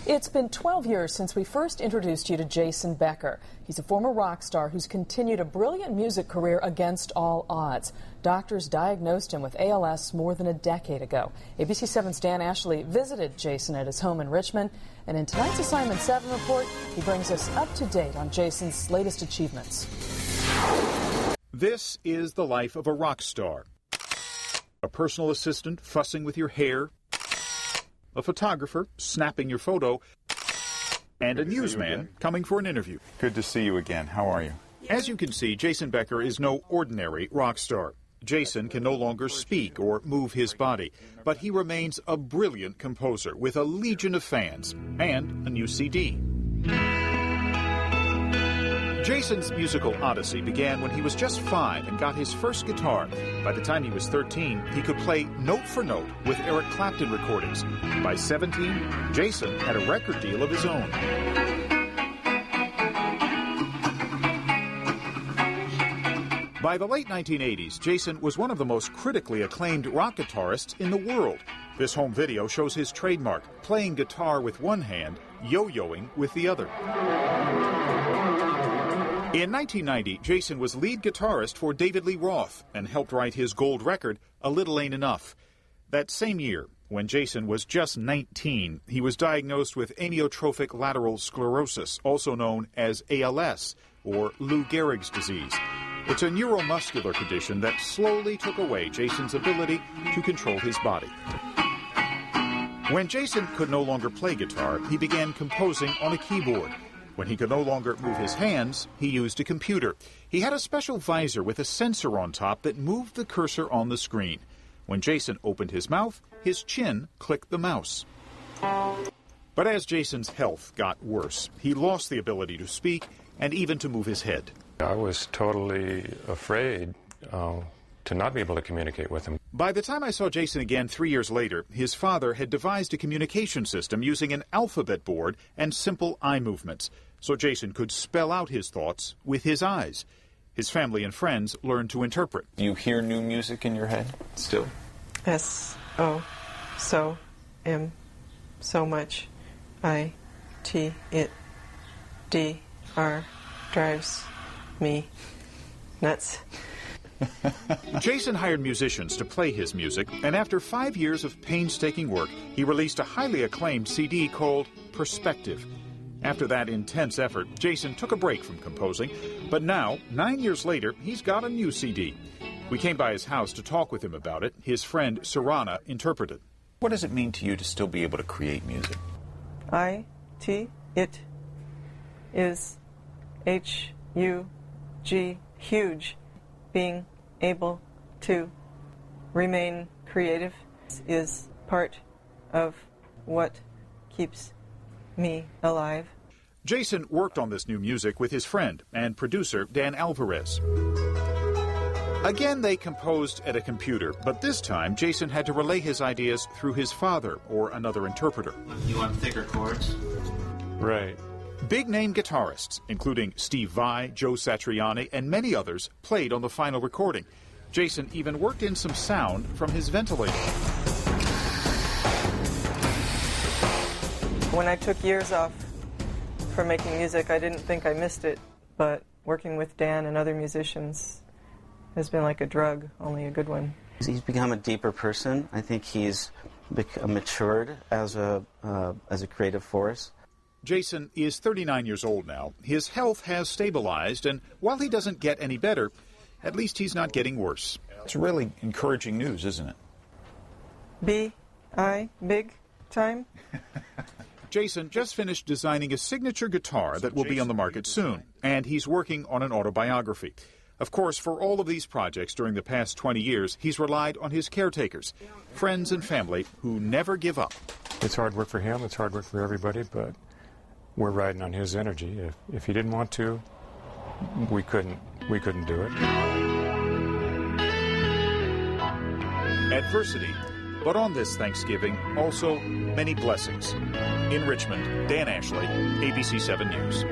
It's been 12 years since we first introduced you to Jason Becker. He's a former rock star who's continued a brilliant music career against all odds. Doctors diagnosed him with ALS more than a decade ago. ABC7's Dan Ashley visited Jason at his home in Richmond, and in tonight's Assignment 7 report, he brings us up to date on Jason's latest achievements. This is the life of a rock star. A personal assistant fussing with your hair, a photographer snapping your photo, and a newsman coming for an interview. Good to see you again. How are you? As you can see, Jason Becker is no ordinary rock star. Jason can no longer speak or move his body, but he remains a brilliant composer with a legion of fans and a new CD. Jason's musical odyssey began when he was just 5 and got his first guitar. By the time he was 13, he could play note for note with Eric Clapton recordings. By 17, Jason had a record deal of his own. By the late 1980s, Jason was one of the most critically acclaimed rock guitarists in the world. This home video shows his trademark, playing guitar with one hand, yo-yoing with the other. In 1990, Jason was lead guitarist for David Lee Roth and helped write his gold record, A Little Ain't Enough. That same year, when Jason was just 19, he was diagnosed with Amyotrophic Lateral Sclerosis, also known as ALS, or Lou Gehrig's disease. It's a neuromuscular condition that slowly took away Jason's ability to control his body. When Jason could no longer play guitar, he began composing on a keyboard. When he could no longer move his hands, he used a computer. He had a special visor with a sensor on top that moved the cursor on the screen. When Jason opened his mouth, his chin clicked the mouse. But as Jason's health got worse, he lost the ability to speak and even to move his head. I was totally afraid to not be able to communicate with him. By the time I saw Jason again 3 years later, his father had devised a communication system using an alphabet board and simple eye movements, so Jason could spell out his thoughts with his eyes. His family and friends learned to interpret. Do you hear new music in your head still? S-O, so, M, so much, I-T, it, D-R, drives me nuts. Jason hired musicians to play his music, and after 5 years of painstaking work, he released a highly acclaimed CD called Perspective. After that intense effort, Jason took a break from composing, but now, 9 years later, he's got a new CD. We came by his house to talk with him about it. His friend Sarana interpreted. What does it mean to you to still be able to create music? I-T, it, is H-U-G, huge. Being able to remain creative is part of what keeps me alive. Jason worked on this new music with his friend and producer Dan Alvarez. Again, they composed at a computer, but this time Jason had to relay his ideas through his father or another interpreter. You want thicker chords? Right. Big-name guitarists, including Steve Vai, Joe Satriani, and many others, played on the final recording. Jason even worked in some sound from his ventilator. When I took years off from making music, I didn't think I missed it, but working with Dan and other musicians has been like a drug, only a good one. He's become a deeper person. I think he's matured as a creative force. Jason is 39 years old now. His health has stabilized, and while he doesn't get any better, at least he's not getting worse. It's really encouraging news, isn't it? B-I, big time. Jason just finished designing a signature guitar that will be on the market soon, and he's working on an autobiography. Of course, for all of these projects during the past 20 years, he's relied on his caretakers, friends and family who never give up. It's hard work for him, it's hard work for everybody, but we're riding on his energy. If he didn't want to, we couldn't do it. Adversity, but on this Thanksgiving, also many blessings. In Richmond, Dan Ashley, ABC7 News.